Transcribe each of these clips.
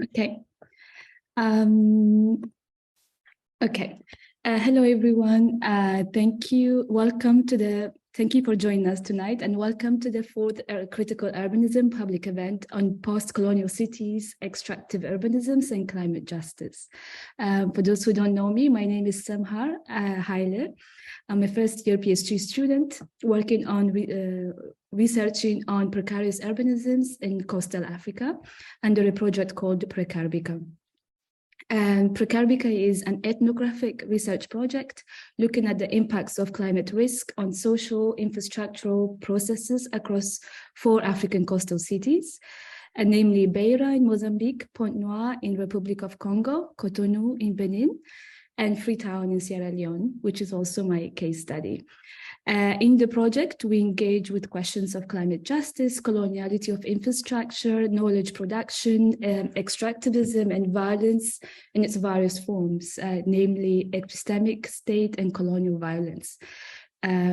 Okay. Okay. Hello, everyone. Thank you. Thank you for joining us tonight, and welcome to the fourth Critical Urbanism public event on post-colonial cities, extractive urbanisms, and climate justice. For those who don't know me, my name is Semhar Haile. I'm a first-year PhD student working on researching on precarious urbanisms in coastal Africa under a project called Precarbica. And Precarbica is an ethnographic research project looking at the impacts of climate risk on social infrastructural processes across 4 African coastal cities, namely Beira in Mozambique, Pointe-Noire in Republic of Congo, Cotonou in Benin, and Freetown in Sierra Leone, which is also my case study. In the project, we engage with questions of climate justice, coloniality of infrastructure, knowledge production, extractivism, and violence in its various forms, namely epistemic, state, and colonial violence,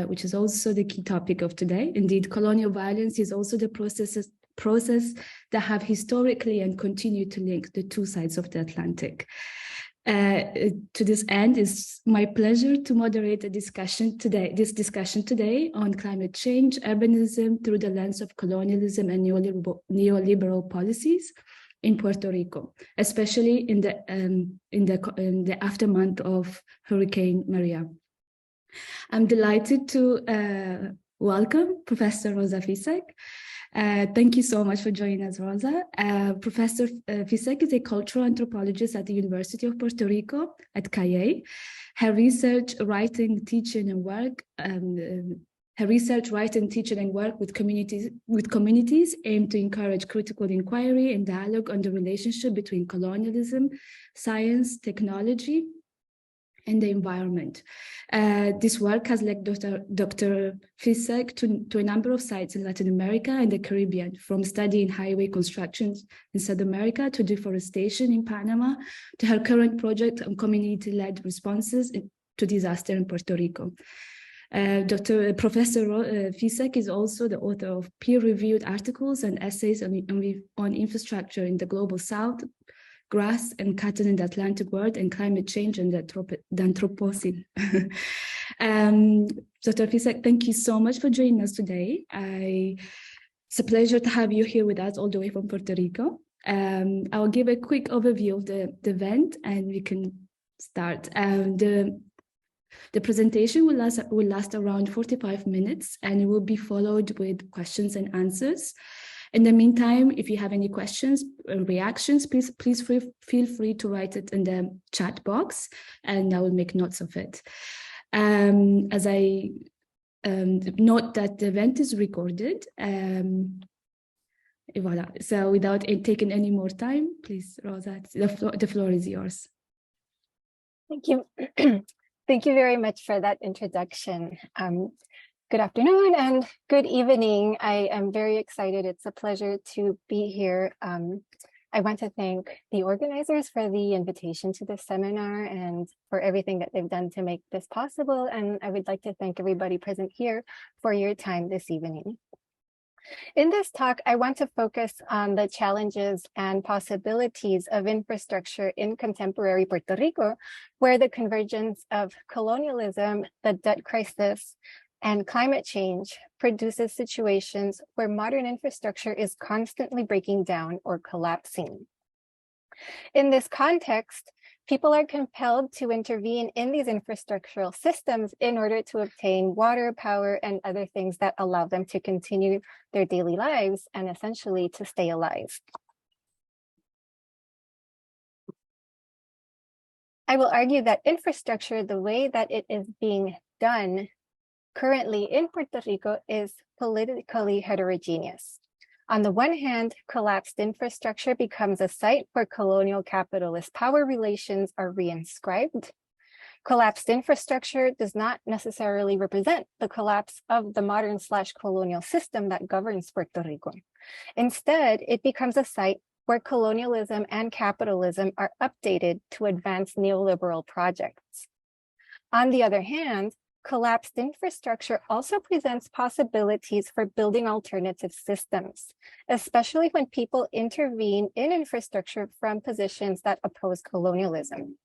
which is also the key topic of today. Indeed, colonial violence is also the process that have historically and continue to link the 2 sides of the Atlantic. To this end, it's my pleasure to moderate this discussion today on climate change, urbanism through the lens of colonialism and neoliberal policies in Puerto Rico, especially in the aftermath of Hurricane Maria. I'm delighted to welcome Professor Rosa Ficek. Thank you so much for joining us, Rosa. Professor Ficek is a cultural anthropologist at the University of Puerto Rico at Cayey. Her research, writing, teaching, and work with communities aim to encourage critical inquiry and dialogue on the relationship between colonialism, science, technology, and the environment. This work has led Dr. Ficek to a number of sites in Latin America and the Caribbean, from studying highway constructions in South America to deforestation in Panama, to her current project on community-led responses to disaster in Puerto Rico. Professor Ficek is also the author of peer-reviewed articles and essays on infrastructure in the Global South, grass and cotton in the Atlantic world, and climate change and the Anthropocene. Dr. Ficek, thank you so much for joining us today. It's a pleasure to have you here with us all the way from Puerto Rico. I'll give a quick overview of the event and we can start. The presentation will last around 45 minutes and it will be followed with questions and answers. In the meantime, if you have any questions or reactions, please feel free to write it in the chat box and I will make notes of it. As I note that the event is recorded. Voila. So without taking any more time, please, Rosa, the floor is yours. Thank you. Thank you very much for that introduction. Good afternoon and good evening. I am very excited. It's a pleasure to be here. I want to thank the organizers for the invitation to this seminar and for everything that they've done to make this possible. And I would like to thank everybody present here for your time this evening. In this talk, I want to focus on the challenges and possibilities of infrastructure in contemporary Puerto Rico, where the convergence of colonialism, the debt crisis, and climate change produces situations where modern infrastructure is constantly breaking down or collapsing. In this context, people are compelled to intervene in these infrastructural systems in order to obtain water, power, and other things that allow them to continue their daily lives and essentially to stay alive. I will argue that infrastructure, the way that it is being done currently in Puerto Rico, is politically heterogeneous. On the one hand, collapsed infrastructure becomes a site where colonial capitalist power relations are reinscribed. Collapsed infrastructure does not necessarily represent the collapse of the modern/colonial system that governs Puerto Rico. Instead, it becomes a site where colonialism and capitalism are updated to advance neoliberal projects. On the other hand, collapsed infrastructure also presents possibilities for building alternative systems, especially when people intervene in infrastructure from positions that oppose colonialism.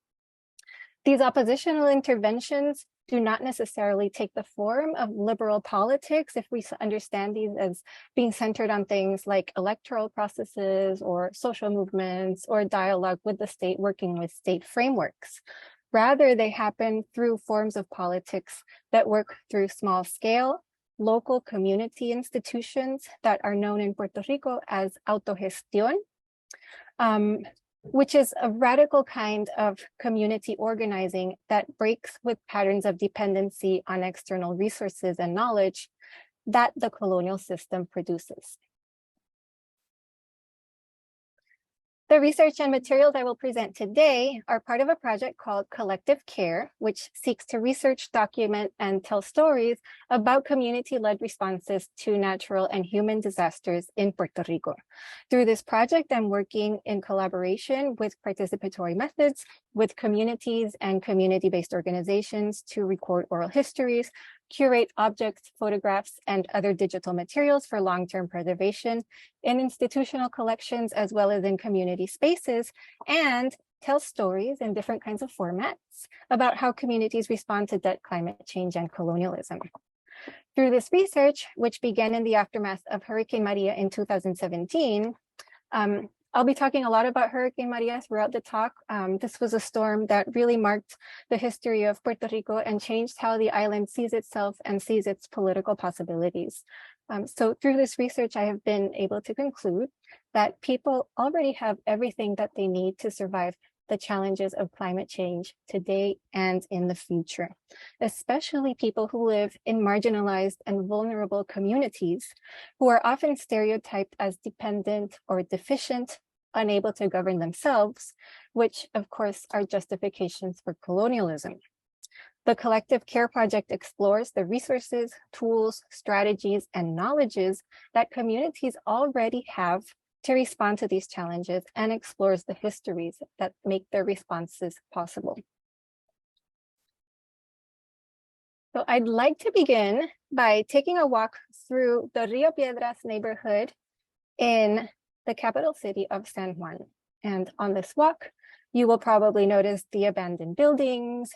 These oppositional interventions do not necessarily take the form of liberal politics if we understand these as being centered on things like electoral processes or social movements or dialogue with the state working with state frameworks. Rather, they happen through forms of politics that work through small scale, local community institutions that are known in Puerto Rico as autogestión, which is a radical kind of community organizing that breaks with patterns of dependency on external resources and knowledge that the colonial system produces. The research and materials I will present today are part of a project called Collective Care, which seeks to research, document, and tell stories about community-led responses to natural and human disasters in Puerto Rico. Through this project, I'm working in collaboration with participatory methods, with communities and community-based organizations to record oral histories, curate objects, photographs, and other digital materials for long-term preservation in institutional collections as well as in community spaces, and tell stories in different kinds of formats about how communities respond to debt, climate change, and colonialism. Through this research, which began in the aftermath of Hurricane Maria in 2017, I'll be talking a lot about Hurricane Maria throughout the talk. This was a storm that really marked the history of Puerto Rico and changed how the island sees itself and sees its political possibilities. So through this research, I have been able to conclude that people already have everything that they need to survive the challenges of climate change today and in the future, especially people who live in marginalized and vulnerable communities who are often stereotyped as dependent or deficient, unable to govern themselves, which of course are justifications for colonialism. The Collective Care Project explores the resources, tools, strategies, and knowledges that communities already have to respond to these challenges and explores the histories that make their responses possible. So I'd like to begin by taking a walk through the Rio Piedras neighborhood in the capital city of San Juan. And on this walk, you will probably notice the abandoned buildings,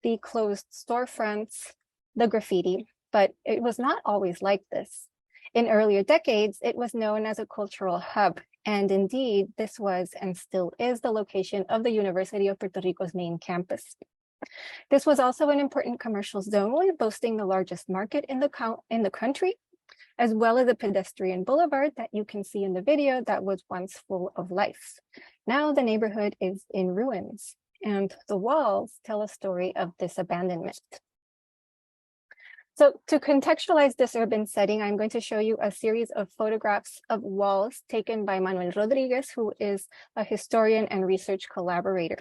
the closed storefronts, the graffiti, but it was not always like this. In earlier decades, it was known as a cultural hub, and indeed, this was and still is the location of the University of Puerto Rico's main campus. This was also an important commercial zone, boasting the largest market in the country, as well as a pedestrian boulevard that you can see in the video that was once full of life. Now the neighborhood is in ruins, and the walls tell a story of this abandonment. So to contextualize this urban setting, I'm going to show you a series of photographs of walls taken by Manuel Rodriguez, who is a historian and research collaborator.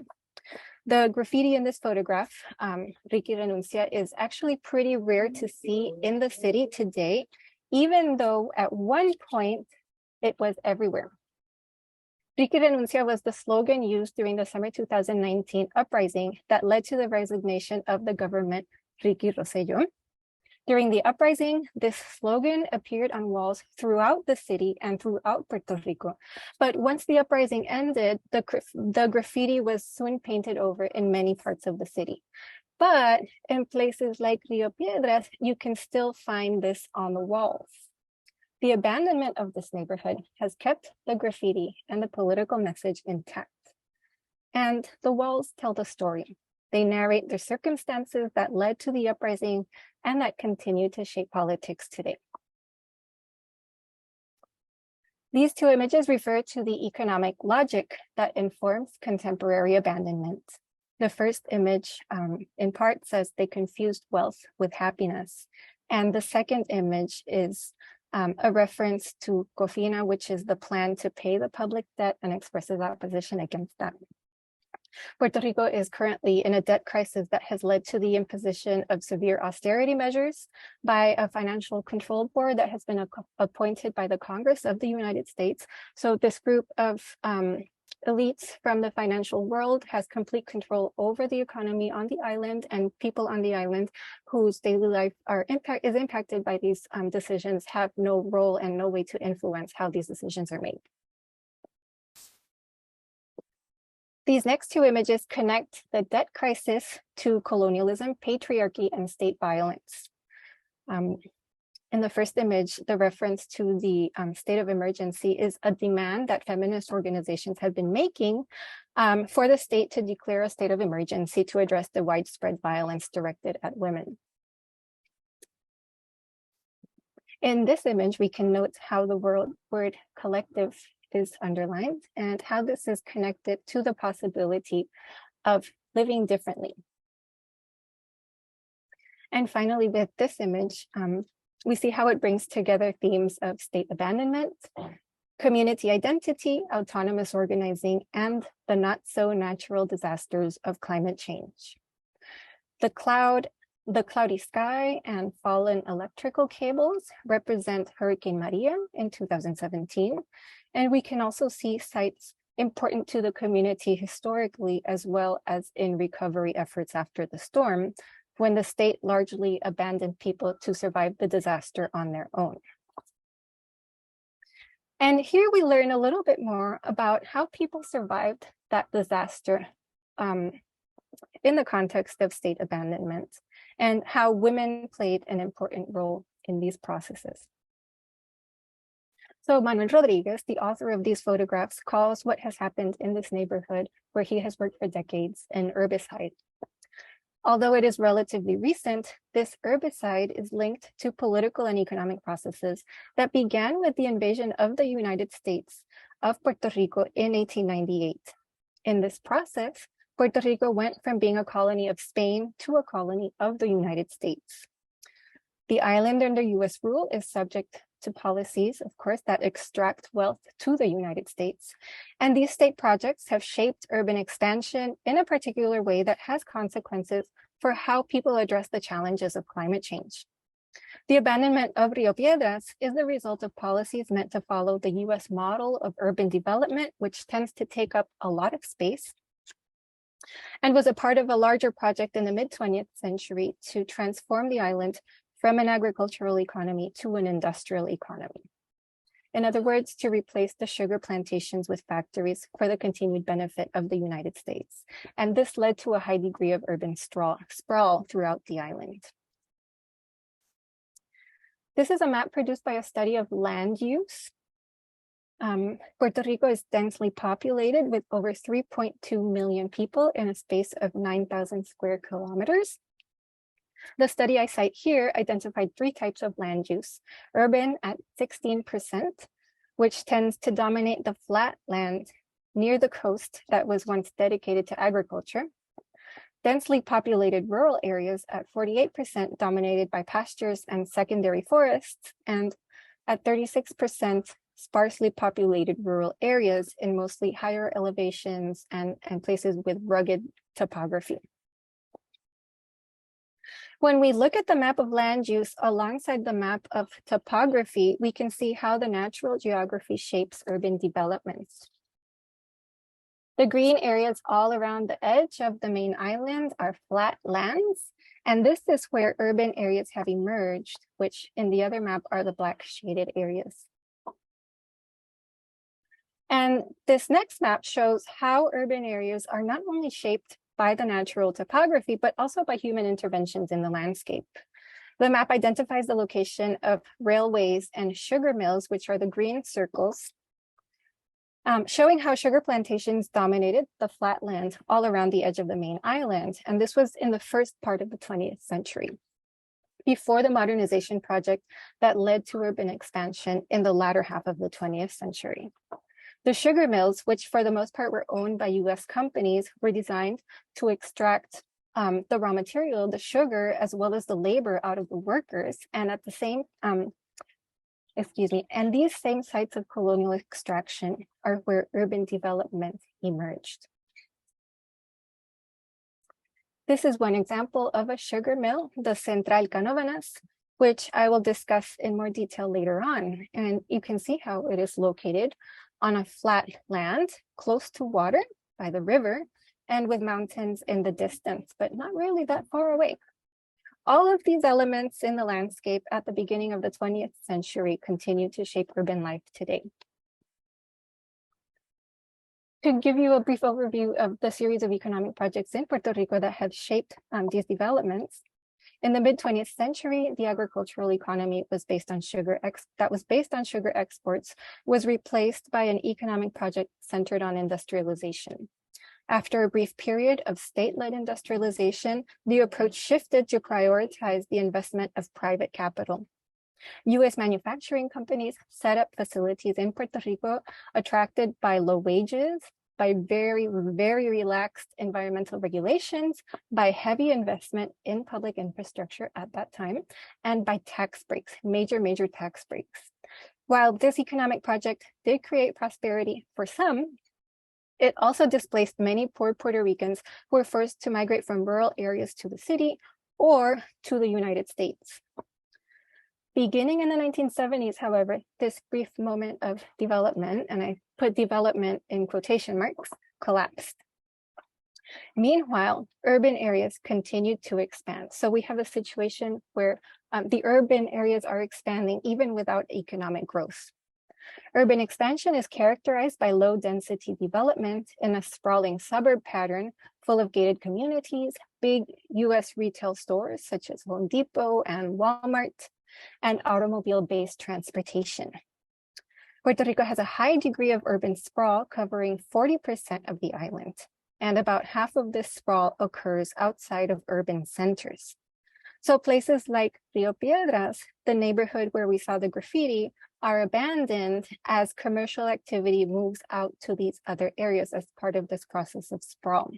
The graffiti in this photograph, Ricky Renuncia, is actually pretty rare to see in the city today, even though at one point it was everywhere. Ricky Renuncia was the slogan used during the summer 2019 uprising that led to the resignation of the government Ricky Rosselló. During the uprising, this slogan appeared on walls throughout the city and throughout Puerto Rico. But once the uprising ended, the graffiti was soon painted over in many parts of the city. But in places like Rio Piedras, you can still find this on the walls. The abandonment of this neighborhood has kept the graffiti and the political message intact. And the walls tell the story. They narrate the circumstances that led to the uprising and that continue to shape politics today. These two images refer to the economic logic that informs contemporary abandonment. The first image, in part, says they confused wealth with happiness. And the second image is a reference to COFINA, which is the plan to pay the public debt, and expresses opposition against that. Puerto Rico is currently in a debt crisis that has led to the imposition of severe austerity measures by a financial control board that has been appointed by the Congress of the United States. So this group of elites from the financial world has complete control over the economy on the island, and people on the island whose daily life is impacted by these decisions have no role and no way to influence how these decisions are made. These next two images connect the debt crisis to colonialism, patriarchy, and state violence. In the first image, the reference to the state of emergency is a demand that feminist organizations have been making for the state to declare a state of emergency to address the widespread violence directed at women. In this image, we can note how the word collective is underlined and how this is connected to the possibility of living differently. And finally, with this image, we see how it brings together themes of state abandonment, community identity, autonomous organizing, and the not so natural disasters of climate change. The cloudy sky and fallen electrical cables represent Hurricane Maria in 2017. And we can also see sites important to the community historically, as well as in recovery efforts after the storm, when the state largely abandoned people to survive the disaster on their own. And here we learn a little bit more about how people survived that disaster in the context of state abandonment, and how women played an important role in these processes. So Manuel Rodriguez, the author of these photographs, calls what has happened in this neighborhood where he has worked for decades an herbicide. Although it is relatively recent, this herbicide is linked to political and economic processes that began with the invasion of the United States of Puerto Rico in 1898. In this process, Puerto Rico went from being a colony of Spain to a colony of the United States. The island under US rule is subject to policies, of course, that extract wealth to the United States. And these state projects have shaped urban expansion in a particular way that has consequences for how people address the challenges of climate change. The abandonment of Rio Piedras is the result of policies meant to follow the US model of urban development, which tends to take up a lot of space, and was a part of a larger project in the mid-20th century to transform the island from an agricultural economy to an industrial economy. In other words, to replace the sugar plantations with factories for the continued benefit of the United States. And this led to a high degree of urban sprawl throughout the island. This is a map produced by a study of land use. Puerto Rico is densely populated with over 3.2 million people in a space of 9,000 square kilometers. The study I cite here identified three types of land use: urban at 16%, which tends to dominate the flat land near the coast that was once dedicated to agriculture; densely populated rural areas at 48%, dominated by pastures and secondary forests; and at 36%, sparsely populated rural areas in mostly higher elevations and places with rugged topography. When we look at the map of land use alongside the map of topography, we can see how the natural geography shapes urban developments. The green areas all around the edge of the main island are flat lands, and this is where urban areas have emerged, which in the other map are the black shaded areas. And this next map shows how urban areas are not only shaped by the natural topography, but also by human interventions in the landscape. The map identifies the location of railways and sugar mills, which are the green circles, showing how sugar plantations dominated the flat land all around the edge of the main island. And this was in the first part of the 20th century, before the modernization project that led to urban expansion in the latter half of the 20th century. The sugar mills, which for the most part were owned by US companies, were designed to extract the raw material, the sugar, as well as the labor out of the workers. And at the same, and these same sites of colonial extraction are where urban development emerged. This is one example of a sugar mill, the Central Canóvanas, which I will discuss in more detail later on. And you can see how it is located on a flat land close to water by the river and with mountains in the distance, but not really that far away. All of these elements in the landscape at the beginning of the 20th century continue to shape urban life today. To give you a brief overview of the series of economic projects in Puerto Rico that have shaped these developments, in the mid-20th century, the agricultural economy was based on sugar exports was replaced by an economic project centered on industrialization. After a brief period of state-led industrialization, the approach shifted to prioritize the investment of private capital. U.S. manufacturing companies set up facilities in Puerto Rico attracted by low wages, by very, very relaxed environmental regulations, by heavy investment in public infrastructure at that time, and by tax breaks, major tax breaks. While this economic project did create prosperity for some, it also displaced many poor Puerto Ricans who were forced to migrate from rural areas to the city or to the United States. Beginning in the 1970s, however, this brief moment of development, and I put development in quotation marks, collapsed. Meanwhile, urban areas continued to expand. So we have a situation where the urban areas are expanding even without economic growth. Urban expansion is characterized by low density development in a sprawling suburb pattern full of gated communities, big US retail stores such as Home Depot and Walmart, and automobile-based transportation. Puerto Rico has a high degree of urban sprawl covering 40% of the island, and about half of this sprawl occurs outside of urban centers. So places like Rio Piedras, the neighborhood where we saw the graffiti, are abandoned as commercial activity moves out to these other areas as part of this process of sprawl.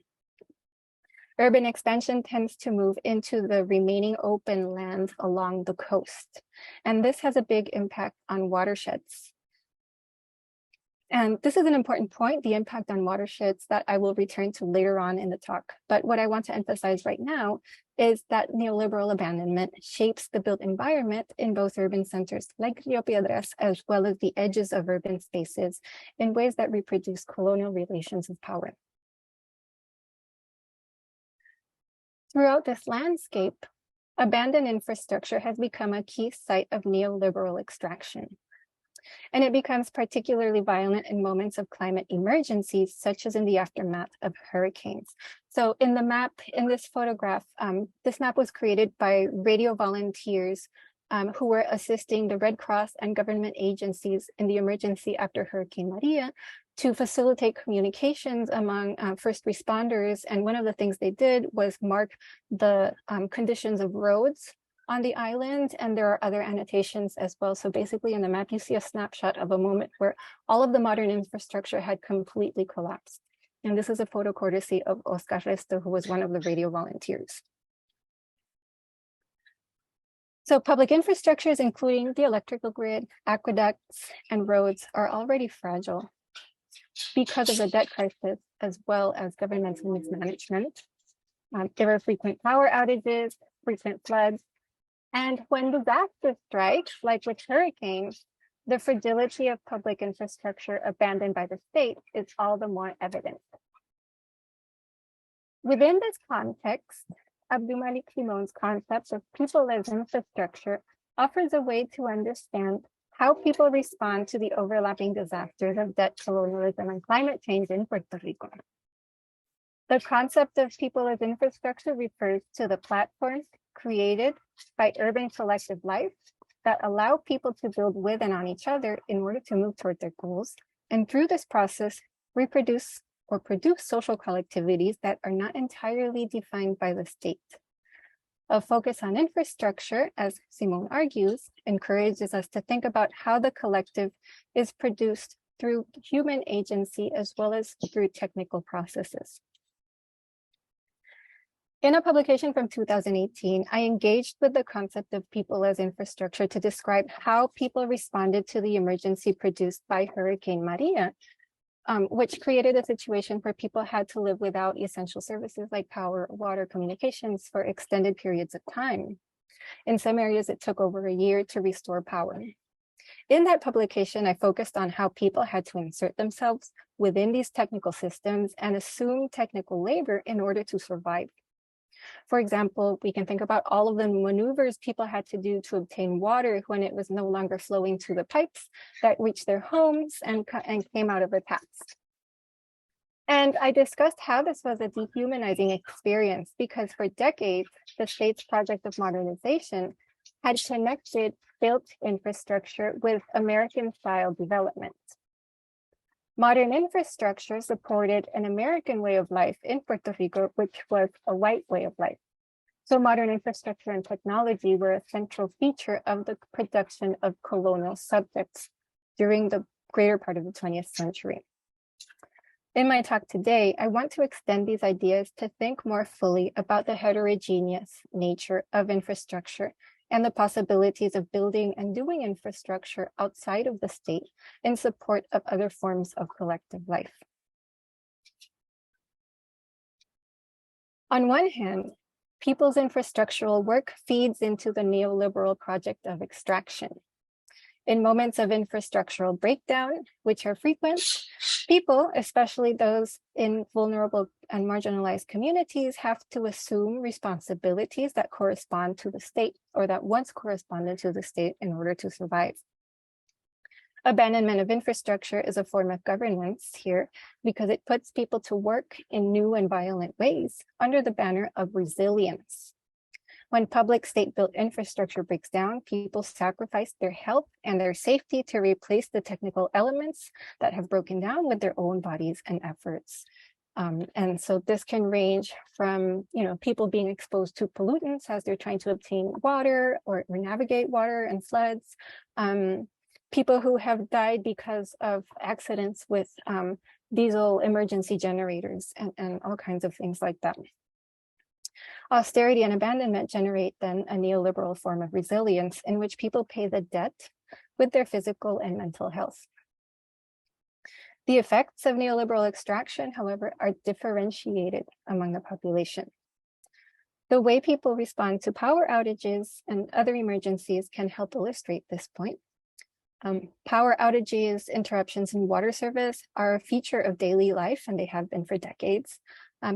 Urban expansion tends to move into the remaining open land along the coast, and this has a big impact on watersheds. And this is an important point, the impact on watersheds, that I will return to later on in the talk. But what I want to emphasize right now is that neoliberal abandonment shapes the built environment in both urban centers like Rio Piedras, as well as the edges of urban spaces in ways that reproduce colonial relations of power. Throughout this landscape, abandoned infrastructure has become a key site of neoliberal extraction. And it becomes particularly violent in moments of climate emergencies, such as in the aftermath of hurricanes. So in the map, in this photograph, this map was created by radio volunteers who were assisting the Red Cross and government agencies in the emergency after Hurricane Maria to facilitate communications among first responders. And one of the things they did was mark the conditions of roads on the island, and there are other annotations as well. So basically in the map, you see a snapshot of a moment where all of the modern infrastructure had completely collapsed. And this is a photo courtesy of Oscar Resto, who was one of the radio volunteers. So public infrastructures, including the electrical grid, aqueducts, and roads, are already fragile because of the debt crisis, as well as governmental mismanagement. There are frequent power outages, frequent floods, and when disaster strikes, like with hurricanes, the fragility of public infrastructure abandoned by the state is all the more evident. Within this context, Abdulmalik Simon's concept of people as infrastructure offers a way to understand how people respond to the overlapping disasters of debt, colonialism, and climate change in Puerto Rico. The concept of people as infrastructure refers to the platforms created by urban collective life that allow people to build with and on each other in order to move toward their goals, and through this process, reproduce or produce social collectivities that are not entirely defined by the state. A focus on infrastructure, as Simone argues, encourages us to think about how the collective is produced through human agency as well as through technical processes. In a publication from 2018, I engaged with the concept of people as infrastructure to describe how people responded to the emergency produced by Hurricane Maria, which created a situation where people had to live without essential services like power, water, communications for extended periods of time. In some areas, it took over a year to restore power. In that publication, I focused on how people had to insert themselves within these technical systems and assume technical labor in order to survive. For example, we can think about all of the maneuvers people had to do to obtain water when it was no longer flowing through the pipes that reached their homes and came out of the taps. And I discussed how this was a dehumanizing experience because for decades, the state's project of modernization had connected built infrastructure with American-style development. Modern infrastructure supported an American way of life in Puerto Rico, which was a white way of life. So modern infrastructure and technology were a central feature of the production of colonial subjects during the greater part of the 20th century. In my talk today, I want to extend these ideas to think more fully about the heterogeneous nature of infrastructure and the possibilities of building and doing infrastructure outside of the state in support of other forms of collective life. On one hand, people's infrastructural work feeds into the neoliberal project of extraction. In moments of infrastructural breakdown, which are frequent, people, especially those in vulnerable and marginalized communities, have to assume responsibilities that correspond to the state or that once corresponded to the state in order to survive. Abandonment of infrastructure is a form of governance here because it puts people to work in new and violent ways under the banner of resilience. When public state-built infrastructure breaks down, people sacrifice their health and their safety to replace the technical elements that have broken down with their own bodies and efforts. And so this can range from, people being exposed to pollutants as they're trying to obtain water or navigate water and floods, people who have died because of accidents with diesel emergency generators and all kinds of things like that. Austerity and abandonment generate then a neoliberal form of resilience in which people pay the debt with their physical and mental health. The effects of neoliberal extraction, however, are differentiated among the population. The way people respond to power outages and other emergencies can help illustrate this point. Power outages, interruptions in water service are a feature of daily life, and they have been for decades.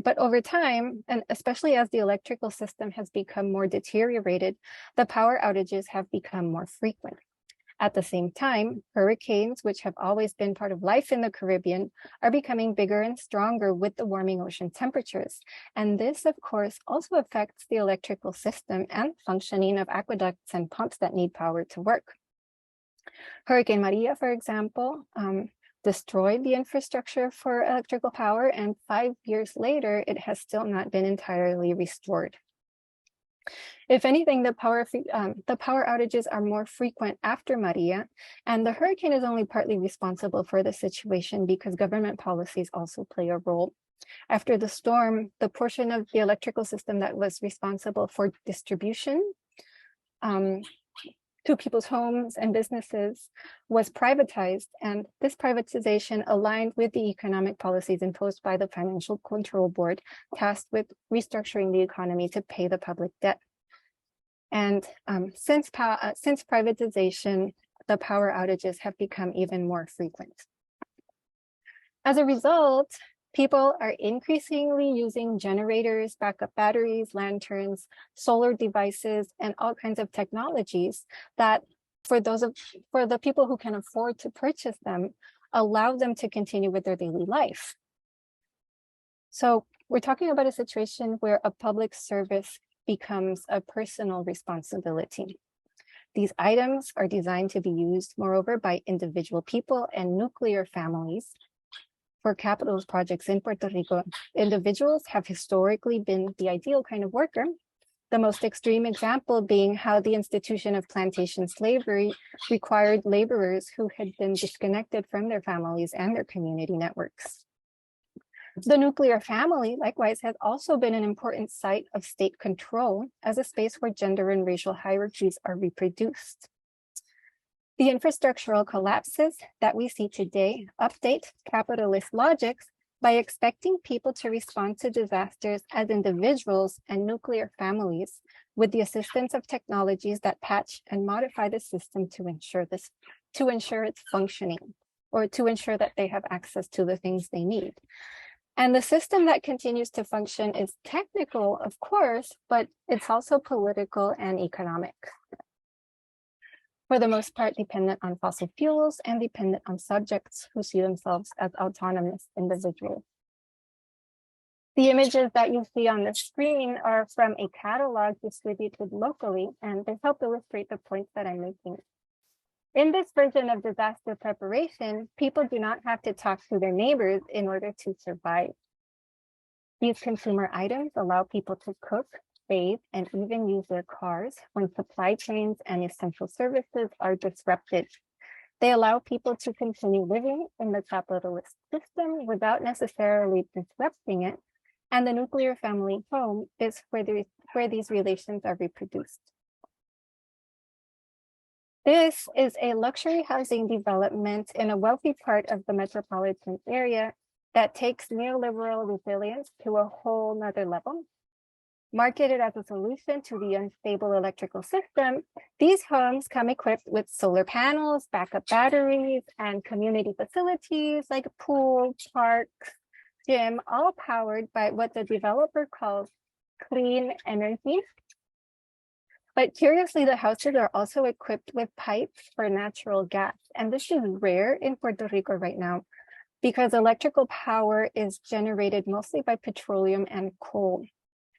But over time, and especially as the electrical system has become more deteriorated, the power outages have become more frequent. At the same time, hurricanes, which have always been part of life in the Caribbean, are becoming bigger and stronger with the warming ocean temperatures. And this, of course, also affects the electrical system and functioning of aqueducts and pumps that need power to work. Hurricane Maria, for example, destroyed the infrastructure for electrical power, and 5 years later, it has still not been entirely restored. If anything, the power outages are more frequent after Maria, and the hurricane is only partly responsible for the situation because government policies also play a role. After the storm, the portion of the electrical system that was responsible for distribution to people's homes and businesses was privatized, and this privatization aligned with the economic policies imposed by the Financial Control Board, tasked with restructuring the economy to pay the public debt. And since privatization, the power outages have become even more frequent. As a result, people are increasingly using generators, backup batteries, lanterns, solar devices, and all kinds of technologies that, for the people who can afford to purchase them, allow them to continue with their daily life. So we're talking about a situation where a public service becomes a personal responsibility. These items are designed to be used, moreover, by individual people and nuclear families. For capital projects in Puerto Rico, individuals have historically been the ideal kind of worker, the most extreme example being how the institution of plantation slavery required laborers who had been disconnected from their families and their community networks. The nuclear family, likewise, has also been an important site of state control as a space where gender and racial hierarchies are reproduced. The infrastructural collapses that we see today update capitalist logics By expecting people to respond to disasters as individuals and nuclear families with the assistance of technologies that patch and modify the system to ensure its functioning, or to ensure that they have access to the things they need. And the system that continues to function is technical, of course, but it's also political and economic. For the most part, dependent on fossil fuels and dependent on subjects who see themselves as autonomous individuals. The images that you see on the screen are from a catalog distributed locally, and they help illustrate the points that I'm making. In this version of disaster preparation, people do not have to talk to their neighbors in order to survive. These consumer items allow people to cook, bathe, and even use their cars when supply chains and essential services are disrupted. They allow people to continue living in the capitalist system without necessarily disrupting it, and the nuclear family home is where these relations are reproduced. This is a luxury housing development in a wealthy part of the metropolitan area that takes neoliberal resilience to a whole nother level. Marketed as a solution to the unstable electrical system, these homes come equipped with solar panels, backup batteries, and community facilities like a pool, park, gym, all powered by what the developer calls clean energy. But curiously, the houses are also equipped with pipes for natural gas. And this is rare in Puerto Rico right now because electrical power is generated mostly by petroleum and coal.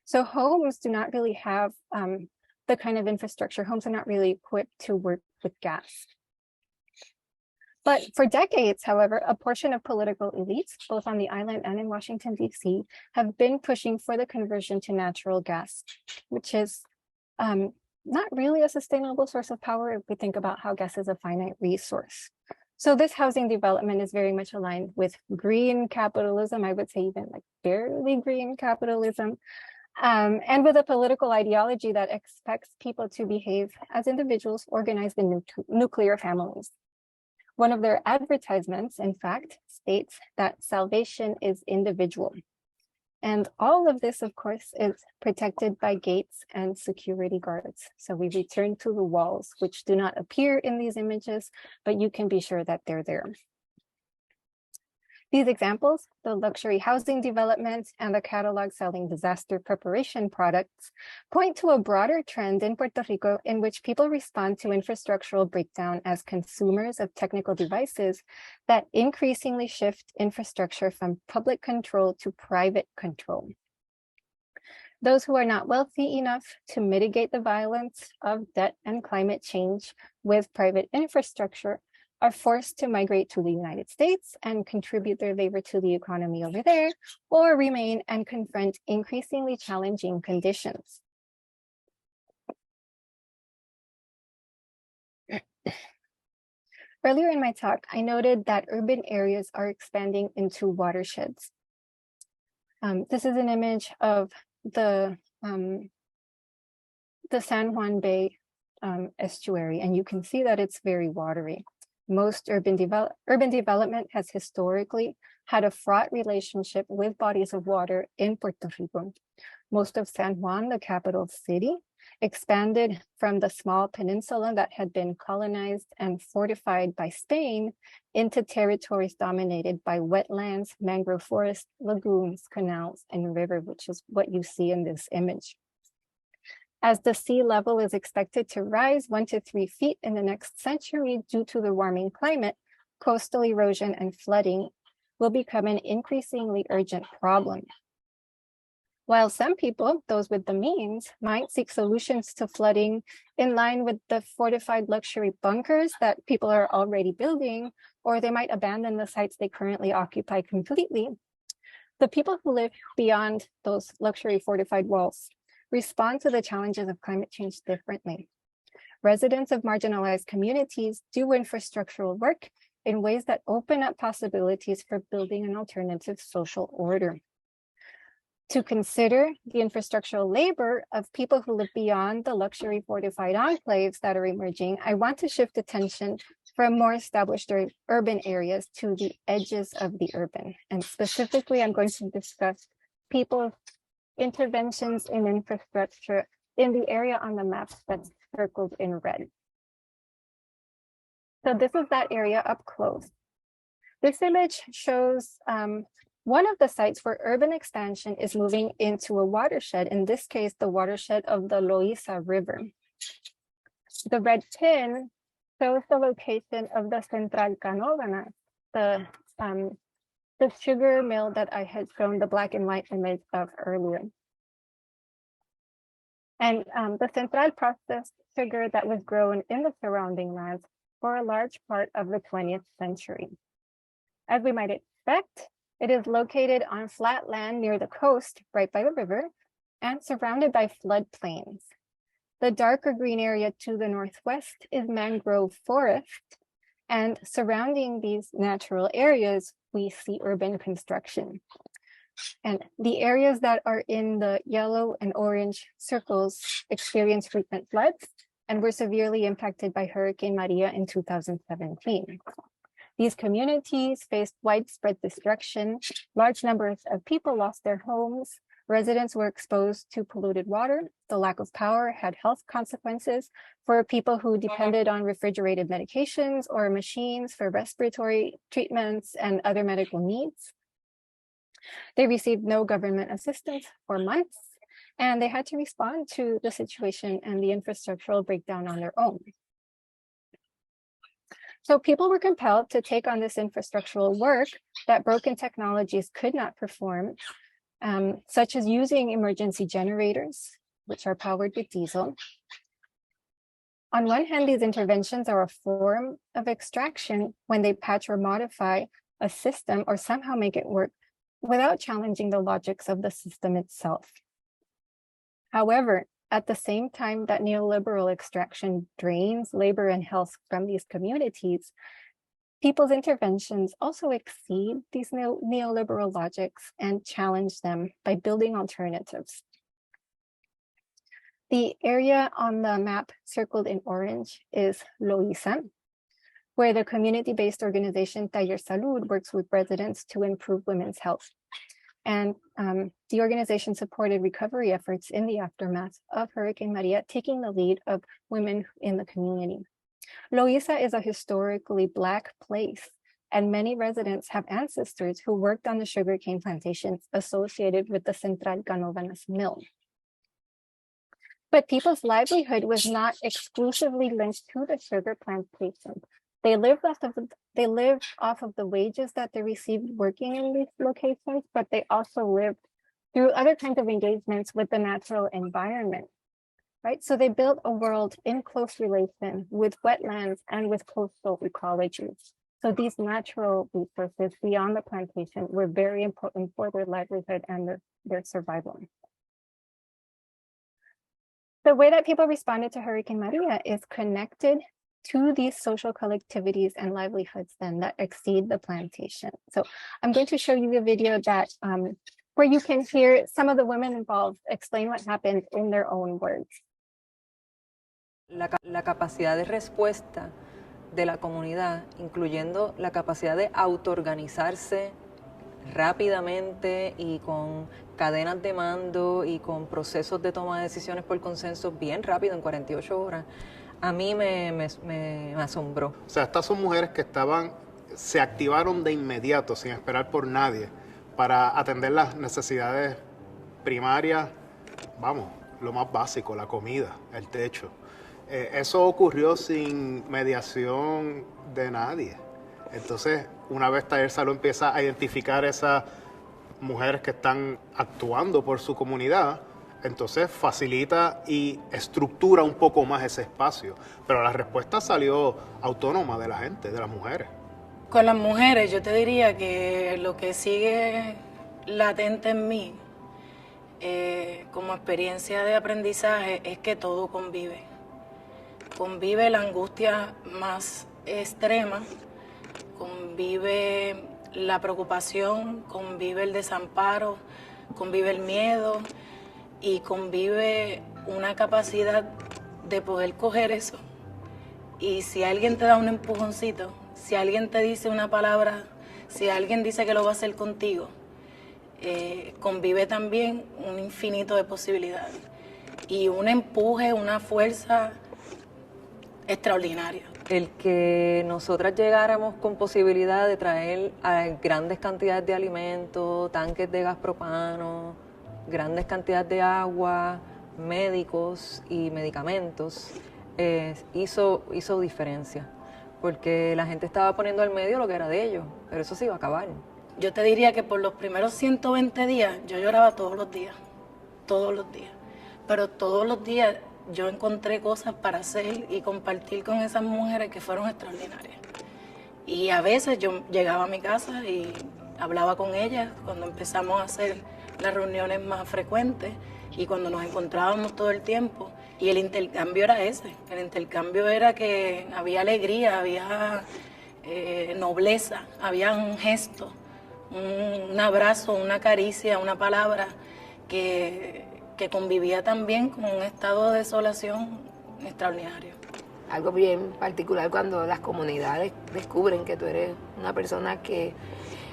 So homes do not really have the kind of infrastructure. Homes are not really equipped to work with gas. But for decades, however, a portion of political elites, both on the island and in Washington, D.C., have been pushing for the conversion to natural gas, which is not really a sustainable source of power if we think about how gas is a finite resource. So this housing development is very much aligned with green capitalism, I would say even like barely green capitalism, and with a political ideology that expects people to behave as individuals organized in nuclear families. One of their advertisements, in fact, states that salvation is individual. And all of this, of course, is protected by gates and security guards. So we return to the walls, which do not appear in these images, but you can be sure that they're there. These examples, the luxury housing development and the catalog selling disaster preparation products, point to a broader trend in Puerto Rico in which people respond to infrastructural breakdown as consumers of technical devices that increasingly shift infrastructure from public control to private control. Those who are not wealthy enough to mitigate the violence of debt and climate change with private infrastructure are forced to migrate to the United States and contribute their labor to the economy over there, or remain and confront increasingly challenging conditions. Earlier in my talk, I noted that urban areas are expanding into watersheds. This is an image of the San Juan Bay estuary, and you can see that it's very watery. Most urban development has historically had a fraught relationship with bodies of water in Puerto Rico. Most of San Juan, the capital city, expanded from the small peninsula that had been colonized and fortified by Spain into territories dominated by wetlands, mangrove forests, lagoons, canals, and rivers, which is what you see in this image. As the sea level is expected to rise 1 to 3 feet in the next century due to the warming climate, coastal erosion and flooding will become an increasingly urgent problem. While some people, those with the means, might seek solutions to flooding in line with the fortified luxury bunkers that people are already building, or they might abandon the sites they currently occupy completely, the people who live beyond those luxury fortified walls respond to the challenges of climate change differently. Residents of marginalized communities do infrastructural work in ways that open up possibilities for building an alternative social order. To consider the infrastructural labor of people who live beyond the luxury fortified enclaves that are emerging, I want to shift attention from more established urban areas to the edges of the urban. And specifically, I'm going to discuss people's interventions in infrastructure in the area on the map that's circled in red. So this is that area up close. This image shows one of the sites where urban expansion is moving into a watershed, in this case, the watershed of the Loíza River. The red pin shows the location of the Central Canóvanas, the sugar mill that I had shown the black and white image of earlier. And the Central processed sugar that was grown in the surrounding lands for a large part of the 20th century. As we might expect, it is located on flat land near the coast, right by the river, and surrounded by floodplains. The darker green area to the northwest is mangrove forest, and surrounding these natural areas, we see urban construction. And the areas that are in the yellow and orange circles experience frequent floods and were severely impacted by Hurricane Maria in 2017. These communities faced widespread destruction. Large numbers of people lost their homes. Residents were exposed to polluted water. The lack of power had health consequences for people who depended on refrigerated medications or machines for respiratory treatments and other medical needs. They received no government assistance for months, and they had to respond to the situation and the infrastructural breakdown on their own. So people were compelled to take on this infrastructural work that broken technologies could not perform, such as using emergency generators, which are powered with diesel. On one hand, these interventions are a form of extraction when they patch or modify a system or somehow make it work without challenging the logics of the system itself. However, at the same time that neoliberal extraction drains labor and health from these communities, people's interventions also exceed these neoliberal logics and challenge them by building alternatives. The area on the map circled in orange is Loíza, where the community-based organization Taller Salud works with residents to improve women's health. And the organization supported recovery efforts in the aftermath of Hurricane Maria, taking the lead of women in the community. Loíza is a historically Black place, and many residents have ancestors who worked on the sugarcane plantations associated with the Central Canóvanas mill. But people's livelihood was not exclusively linked to the sugar plantations. They lived off of the wages that they received working in these locations, but they also lived through other kinds of engagements with the natural environment, right? So they built a world in close relation with wetlands and with coastal ecologies. So these natural resources beyond the plantation were very important for their livelihood and their survival. The way that people responded to Hurricane Maria is connected to these social collectivities and livelihoods then that exceed the plantation. So I'm going to show you a video that where you can hear some of the women involved explain what happened in their own words. La capacidad de respuesta de la comunidad, incluyendo la capacidad de autoorganizarse rápidamente y con cadenas de mando y con procesos de toma de decisiones por consenso bien rápido en 48 horas, a mí me asombró. O sea, estas son mujeres que se activaron de inmediato, sin esperar por nadie, para atender las necesidades primarias, vamos, lo más básico, la comida, el techo. Eso ocurrió sin mediación de nadie. Entonces, una vez Taller Salud empieza a identificar esas mujeres que están actuando por su comunidad, entonces facilita y estructura un poco más ese espacio. Pero la respuesta salió autónoma de la gente, de las mujeres. Con las mujeres yo te diría que lo que sigue latente en mí como experiencia de aprendizaje es que todo convive. Convive la angustia más extrema, convive la preocupación, convive el desamparo, convive el miedo y convive una capacidad de poder coger eso Y si alguien te da un empujoncito, si alguien te dice una palabra, si alguien dice que lo va a hacer contigo, convive también un infinito de posibilidades. Y un empuje, una fuerza extraordinaria. El que nosotras llegáramos con posibilidad de traer a grandes cantidades de alimentos, tanques de gas propano, grandes cantidades de agua, médicos y medicamentos, hizo diferencia, porque la gente estaba poniendo al medio lo que era de ellos, pero eso se iba a acabar. Yo te diría que por los primeros 120 días yo lloraba todos los días, pero todos los días yo encontré cosas para hacer y compartir con esas mujeres que fueron extraordinarias. Y a veces yo llegaba a mi casa y hablaba con ellas cuando empezamos a hacer las reuniones más frecuentes y cuando nos encontrábamos todo el tiempo. Y el intercambio era ese, el intercambio era que había alegría, había nobleza, había un gesto, un abrazo, una caricia, una palabra que convivía también con un estado de desolación extraordinario. Algo bien particular cuando las comunidades descubren que tú eres una persona que,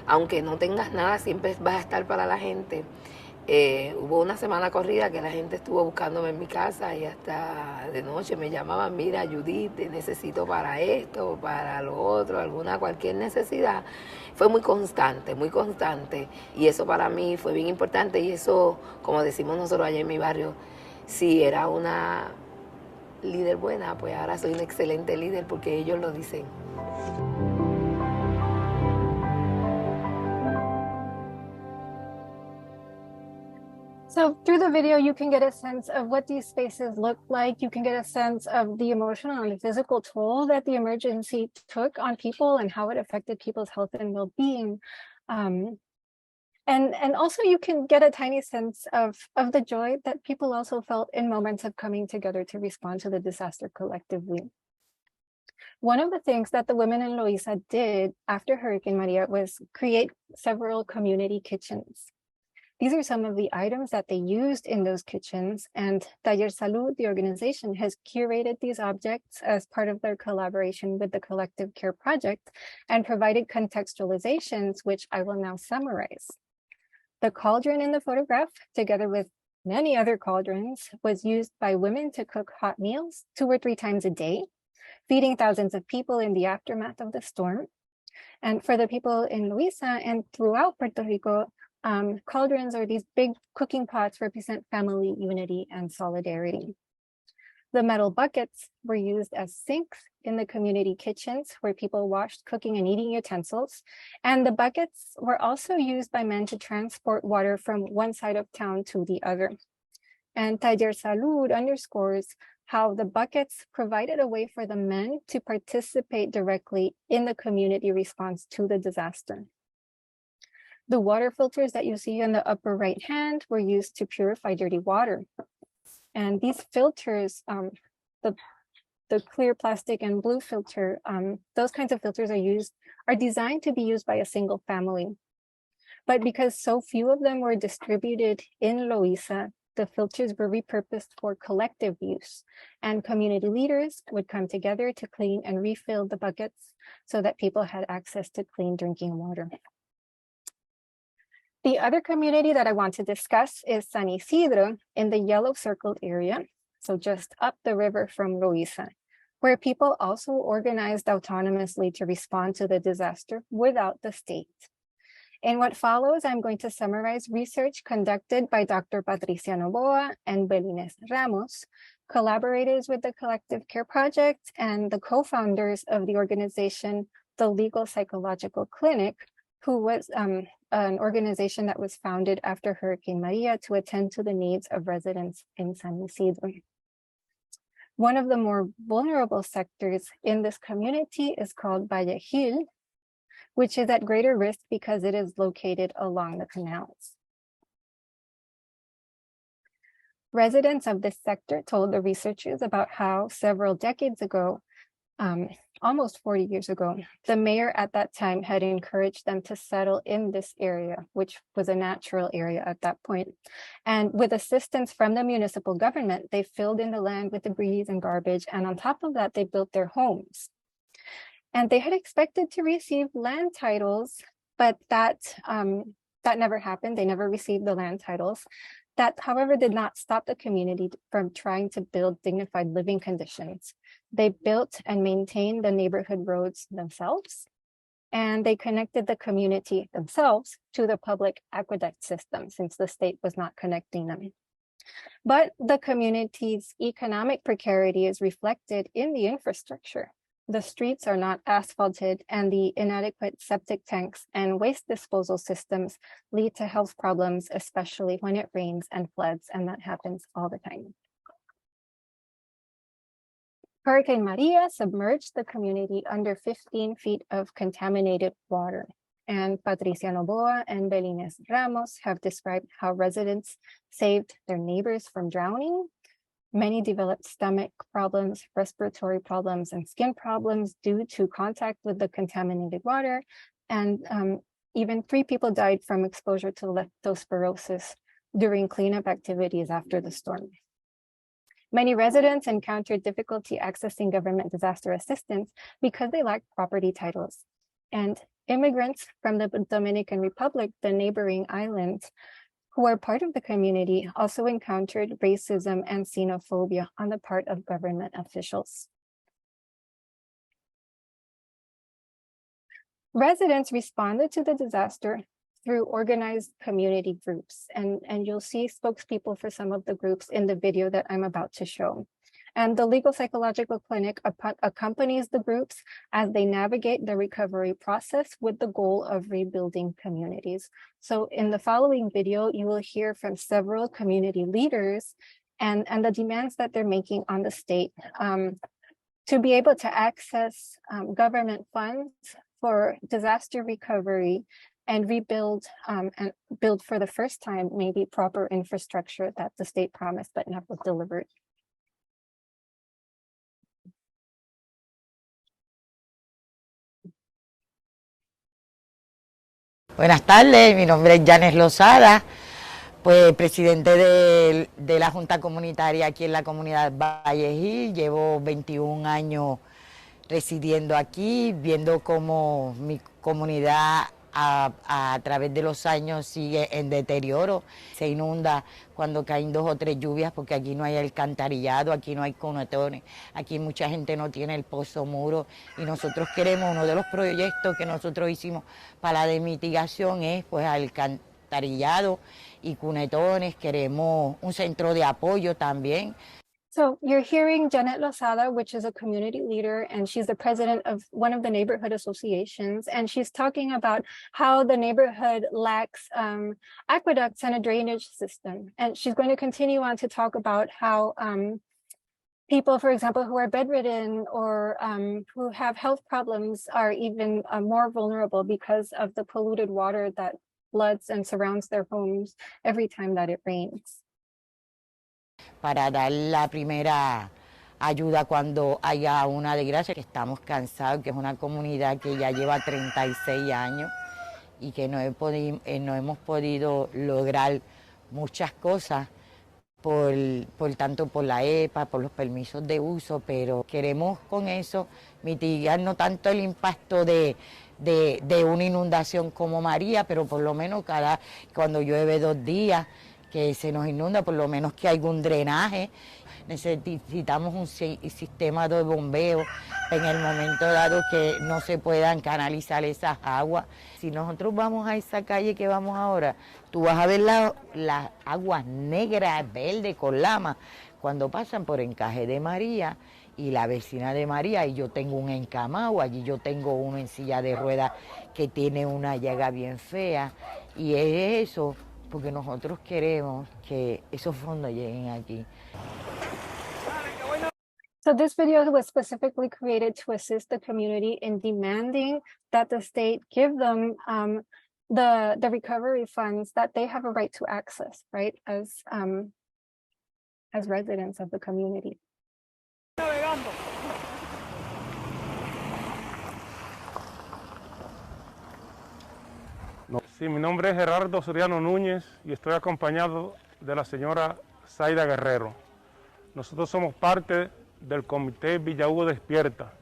aunque no tengas nada, siempre vas a estar para la gente. Hubo una semana corrida que la gente estuvo buscándome en mi casa y hasta de noche me llamaban, mira Judith, te necesito para esto, para lo otro, cualquier necesidad. Fue muy constante y eso para mí fue bien importante y eso, como decimos nosotros allá en mi barrio, si era una líder buena, pues ahora soy un excelente líder porque ellos lo dicen. So through the video, you can get a sense of what these spaces look like. You can get a sense of the emotional and physical toll that the emergency took on people and how it affected people's health and well-being. And also you can get a tiny sense of the joy that people also felt in moments of coming together to respond to the disaster collectively. One of the things that the women in Loíza did after Hurricane Maria was create several community kitchens. These are some of the items that they used in those kitchens, and Taller Salud, the organization, has curated these objects as part of their collaboration with the Collective Care Project and provided contextualizations, which I will now summarize. The cauldron in the photograph, together with many other cauldrons, was used by women to cook hot meals 2 or 3 times a day, feeding thousands of people in the aftermath of the storm. And for the people in Loíza and throughout Puerto Rico, cauldrons, or these big cooking pots, represent family unity and solidarity. The metal buckets were used as sinks in the community kitchens where people washed cooking and eating utensils. And the buckets were also used by men to transport water from one side of town to the other. And Taller Salud underscores how the buckets provided a way for the men to participate directly in the community response to the disaster. The water filters that you see in the upper right hand were used to purify dirty water. And these filters, the clear plastic and blue filter, those kinds of filters are designed to be used by a single family. But because so few of them were distributed in Loíza, the filters were repurposed for collective use, and community leaders would come together to clean and refill the buckets so that people had access to clean drinking water. The other community that I want to discuss is San Isidro in the yellow circled area, so just up the river from Loíza, where people also organized autonomously to respond to the disaster without the state. In what follows, I'm going to summarize research conducted by Dr. Patricia Novoa and Belines Ramos, collaborators with the Collective Care Project and the co-founders of the organization, the Legal Psychological Clinic, who was an organization that was founded after Hurricane Maria to attend to the needs of residents in San Isidro. One of the more vulnerable sectors in this community is called Valle Gil, which is at greater risk because it is located along the canals. Residents of this sector told the researchers about how several decades ago, almost 40 years ago, the mayor at that time had encouraged them to settle in this area, which was a natural area at that point. And with assistance from the municipal government, they filled in the land with debris and garbage. And on top of that, they built their homes. And they had expected to receive land titles, but that never happened. They never received the land titles. That, however, did not stop the community from trying to build dignified living conditions. They built and maintained the neighborhood roads themselves, and they connected the community themselves to the public aqueduct system, since the state was not connecting them. But the community's economic precarity is reflected in the infrastructure. The streets are not asphalted, and the inadequate septic tanks and waste disposal systems lead to health problems, especially when it rains and floods, and that happens all the time. Hurricane Maria submerged the community under 15 feet of contaminated water. And Patricia Noboa and Belines Ramos have described how residents saved their neighbors from drowning. Many developed stomach problems, respiratory problems, and skin problems due to contact with the contaminated water. And even 3 people died from exposure to leptospirosis during cleanup activities after the storm. Many residents encountered difficulty accessing government disaster assistance because they lacked property titles. And immigrants from the Dominican Republic, the neighboring island, who are part of the community, also encountered racism and xenophobia on the part of government officials. Residents responded to the disaster through organized community groups, and you'll see spokespeople for some of the groups in the video that I'm about to show. And the Legal Psychological Clinic accompanies the groups as they navigate the recovery process with the goal of rebuilding communities. So in the following video, you will hear from several community leaders and the demands that they're making on the state to be able to access government funds for disaster recovery and rebuild and build for the first time, maybe proper infrastructure that the state promised but never delivered. Buenas tardes, mi nombre es Janes Lozada, pues presidente de la Junta Comunitaria aquí en la comunidad Vallejí. Llevo 21 años residiendo aquí, viendo cómo mi comunidad a través de los años sigue en deterioro. Se inunda cuando caen 2 o 3 lluvias porque aquí no hay alcantarillado, aquí no hay conectores, aquí mucha gente no tiene el pozo muro, y nosotros queremos, uno de los proyectos que nosotros hicimos para la mitigación es pues alcantarillado y cunetones. Queremos un centro de apoyo también. So you're hearing Janet Lozada, which is a community leader, and she's the president of one of the neighborhood associations. And she's talking about how the neighborhood lacks aqueducts and a drainage system. And she's going to continue on to talk about how people, for example, who are bedridden or who have health problems are even more vulnerable because of the polluted water that floods and surrounds their homes every time that it rains. Para dar la primera ayuda cuando haya una desgracia, que estamos cansados, que es una comunidad que ya lleva 36 años y que no hemos podido lograr muchas cosas tanto por la EPA, por los permisos de uso, pero queremos con eso mitigar no tanto el impacto de una inundación como María, pero por lo menos cuando llueve 2 días, que se nos inunda, por lo menos que haya un drenaje. Necesitamos un sistema de bombeo en el momento dado que no se puedan canalizar esas aguas. Si nosotros vamos a esa calle que vamos ahora, tú vas a ver las aguas negras, verdes, con lama, cuando pasan por encaje de María y la vecina de María, y yo tengo un encamado, allí yo tengo uno en silla de ruedas que tiene una llaga bien fea, y es eso, porque nosotros queremos que esos fondos lleguen aquí. So this video was specifically created to assist the community in demanding that the state give them the recovery funds that they have a right to access, right, as residents of the community. Sí, mi nombre es Gerardo Soriano Núñez y estoy acompañado de la señora Zaida Guerrero. Nosotros somos parte del Comité Villa Hugo Despierta.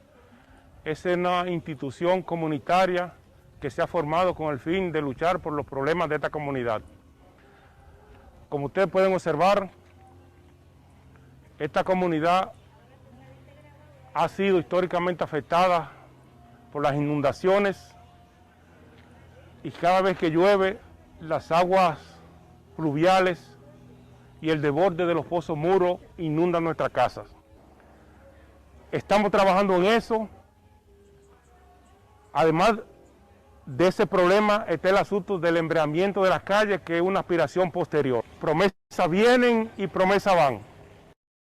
Es una institución comunitaria que se ha formado con el fin de luchar por los problemas de esta comunidad. Como ustedes pueden observar, esta comunidad ha sido históricamente afectada por las inundaciones y cada vez que llueve, las aguas pluviales y el desborde de los pozos muros inundan nuestras casas. Estamos trabajando en eso. Además de ese problema está el asunto del embreamiento de las calles, que es una aspiración posterior. Promesas vienen y promesas van.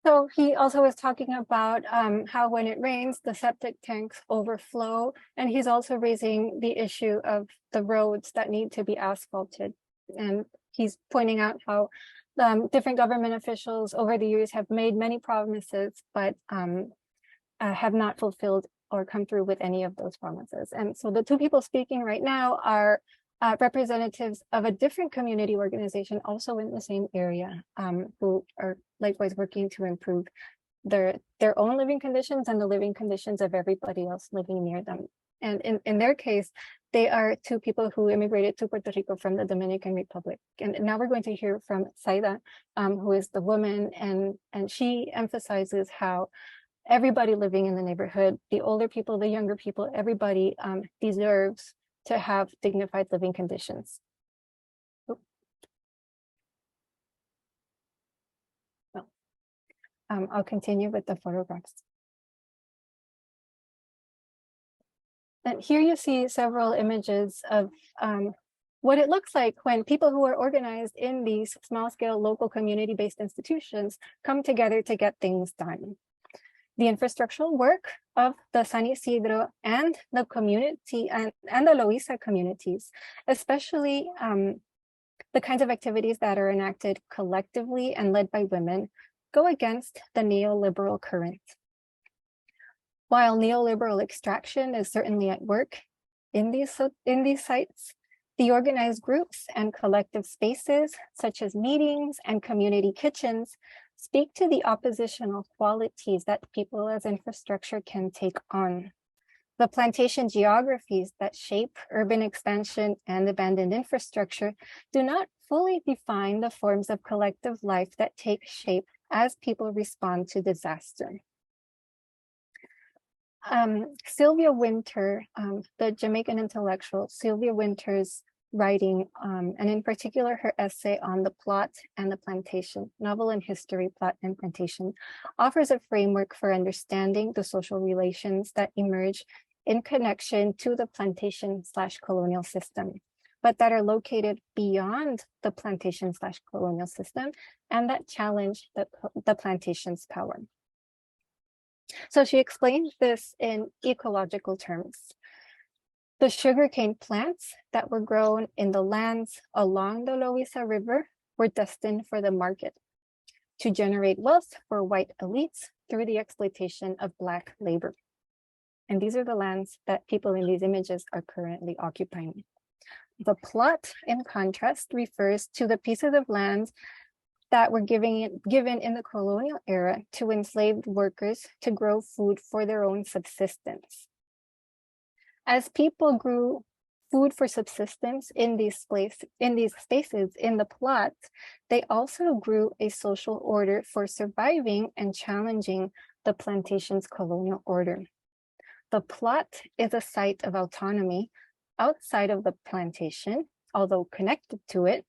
So he also was talking about how when it rains, the septic tanks overflow, and he's also raising the issue of the roads that need to be asphalted. And he's pointing out how different government officials over the years have made many promises, but have not fulfilled or come through with any of those promises. And so the two people speaking right now are representatives of a different community organization also in the same area, who are likewise working to improve their own living conditions and the living conditions of everybody else living near them. And in their case, they are two people who immigrated to Puerto Rico from the Dominican Republic. And now we're going to hear from Zaida, who is the woman, and she emphasizes how everybody living in the neighborhood, the older people, the younger people, everybody deserves to have dignified living conditions. I'll continue with the photographs. And here you see several images of what it looks like when people who are organized in these small-scale local community-based institutions come together to get things done. The infrastructural work of the San Isidro and the community and the Loíza communities, especially the kinds of activities that are enacted collectively and led by women, go against the neoliberal current. While neoliberal extraction is certainly at work in these sites, the organized groups and collective spaces, such as meetings and community kitchens, speak to the oppositional qualities that people as infrastructure can take on. The plantation geographies that shape urban expansion and abandoned infrastructure do not fully define the forms of collective life that take shape as people respond to disaster. Sylvia Wynter, the Jamaican intellectual, Sylvia Wynter's writing, and in particular her essay on the plot and the plantation, novel and history, plot and plantation, offers a framework for understanding the social relations that emerge in connection to the plantation/colonial system, but that are located beyond the plantation/colonial system and that challenge the plantation's power. So she explains this in ecological terms. The sugarcane plants that were grown in the lands along the Loíza River were destined for the market to generate wealth for white elites through the exploitation of Black labor. And these are the lands that people in these images are currently occupying. The plot, in contrast, refers to the pieces of land that were given in the colonial era to enslaved workers to grow food for their own subsistence. As people grew food for subsistence in these spaces in the plot, they also grew a social order for surviving and challenging the plantation's colonial order. The plot is a site of autonomy outside of the plantation, although connected to it,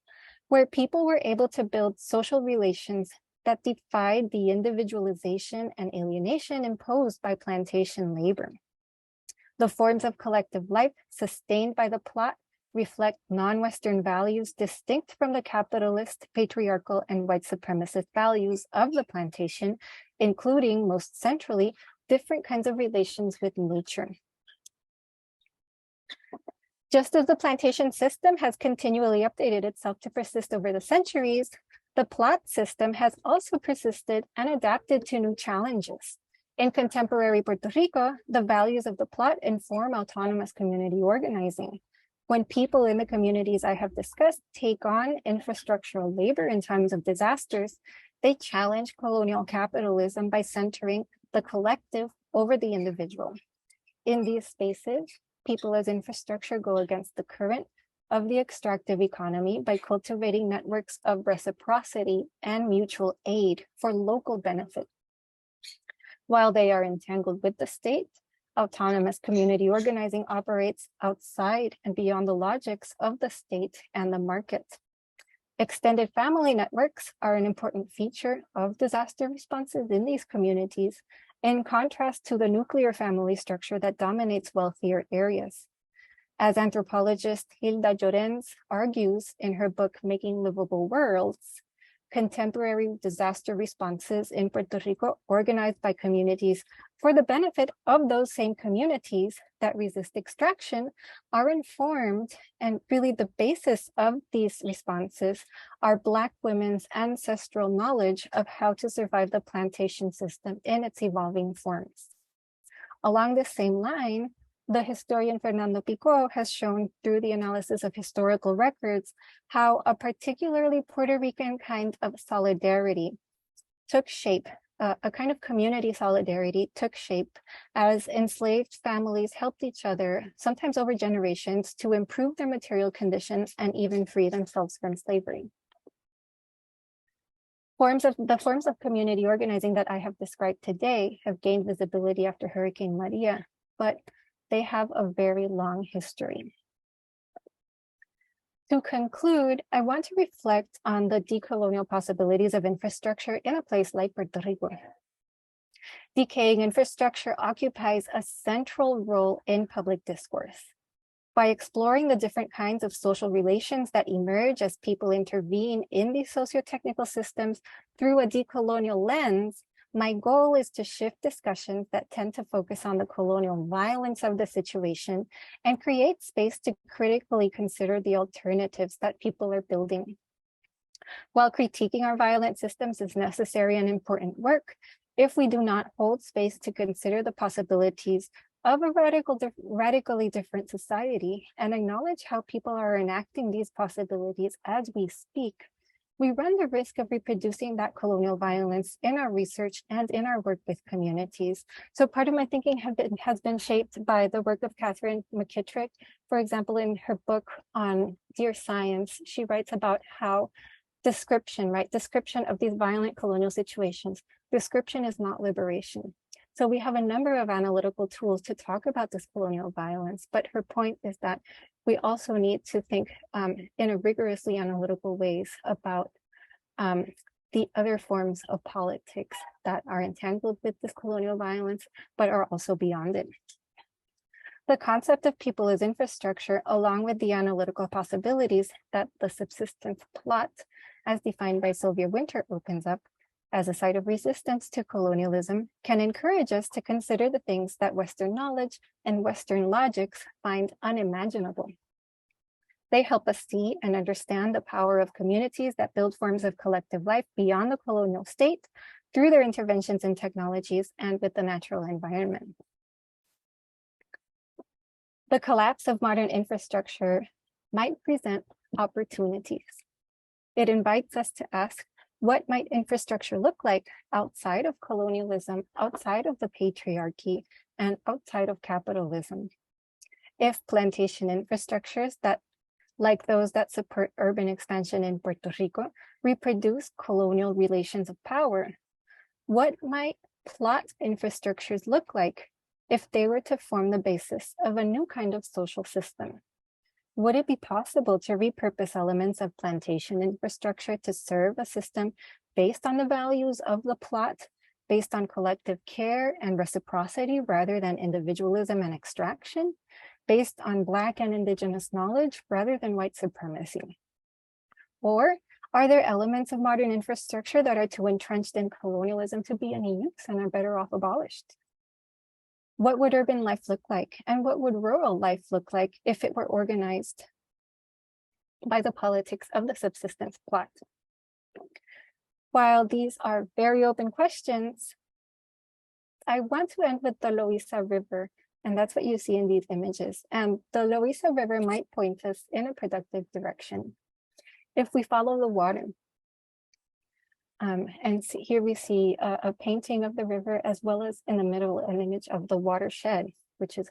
where people were able to build social relations that defied the individualization and alienation imposed by plantation labor. The forms of collective life sustained by the plot reflect non-Western values distinct from the capitalist, patriarchal, and white supremacist values of the plantation, including, most centrally, different kinds of relations with nature. Just as the plantation system has continually updated itself to persist over the centuries, the plot system has also persisted and adapted to new challenges. In contemporary Puerto Rico, the values of the plot inform autonomous community organizing. When people in the communities I have discussed take on infrastructural labor in times of disasters, they challenge colonial capitalism by centering the collective over the individual. In these spaces, people as infrastructure go against the current of the extractive economy by cultivating networks of reciprocity and mutual aid for local benefit. While they are entangled with the state, autonomous community organizing operates outside and beyond the logics of the state and the market. Extended family networks are an important feature of disaster responses in these communities, in contrast to the nuclear family structure that dominates wealthier areas. As anthropologist Hilda Llorens argues in her book, Making Livable Worlds, contemporary disaster responses in Puerto Rico organized by communities for the benefit of those same communities that resist extraction are informed, and really the basis of these responses are Black women's ancestral knowledge of how to survive the plantation system in its evolving forms. Along the same line, the historian Fernando Pico has shown through the analysis of historical records how a particularly Puerto Rican kind of solidarity took shape, a kind of community solidarity took shape as enslaved families helped each other, sometimes over generations, to improve their material conditions and even free themselves from slavery. The forms of community organizing that I have described today have gained visibility after Hurricane Maria, but they have a very long history. To conclude, I want to reflect on the decolonial possibilities of infrastructure in a place like Puerto Rico. Decaying infrastructure occupies a central role in public discourse. By exploring the different kinds of social relations that emerge as people intervene in these socio-technical systems through a decolonial lens, my goal is to shift discussions that tend to focus on the colonial violence of the situation and create space to critically consider the alternatives that people are building. While critiquing our violent systems is necessary and important work, if we do not hold space to consider the possibilities of a radically different society and acknowledge how people are enacting these possibilities as we speak, we run the risk of reproducing that colonial violence in our research and in our work with communities. So part of my thinking has been shaped by the work of Catherine McKittrick. For example, in her book on Dear Science, she writes about how description of these violent colonial situations, description is not liberation. So we have a number of analytical tools to talk about this colonial violence, but her point is that we also need to think in a rigorously analytical ways about the other forms of politics that are entangled with this colonial violence, but are also beyond it. The concept of people as infrastructure, along with the analytical possibilities that the subsistence plot, as defined by Sylvia Wynter, opens up as a site of resistance to colonialism, can encourage us to consider the things that Western knowledge and Western logics find unimaginable. They help us see and understand the power of communities that build forms of collective life beyond the colonial state through their interventions in technologies and with the natural environment. The collapse of modern infrastructure might present opportunities. It invites us to ask, what might infrastructure look like outside of colonialism, outside of the patriarchy, and outside of capitalism? If plantation infrastructures that, like those that support urban expansion in Puerto Rico, reproduce colonial relations of power, what might plot infrastructures look like if they were to form the basis of a new kind of social system? Would it be possible to repurpose elements of plantation infrastructure to serve a system based on the values of the plot, based on collective care and reciprocity rather than individualism and extraction, based on Black and Indigenous knowledge rather than white supremacy? Or are there elements of modern infrastructure that are too entrenched in colonialism to be any use and are better off abolished? What would urban life look like? And what would rural life look like if it were organized by the politics of the subsistence plot? While these are very open questions, I want to end with the Loíza River And that's what you see in these images. And the Loíza River might point us in a productive direction if we follow the water. Here we see a painting of the river, as well as in the middle, an image of the watershed, which is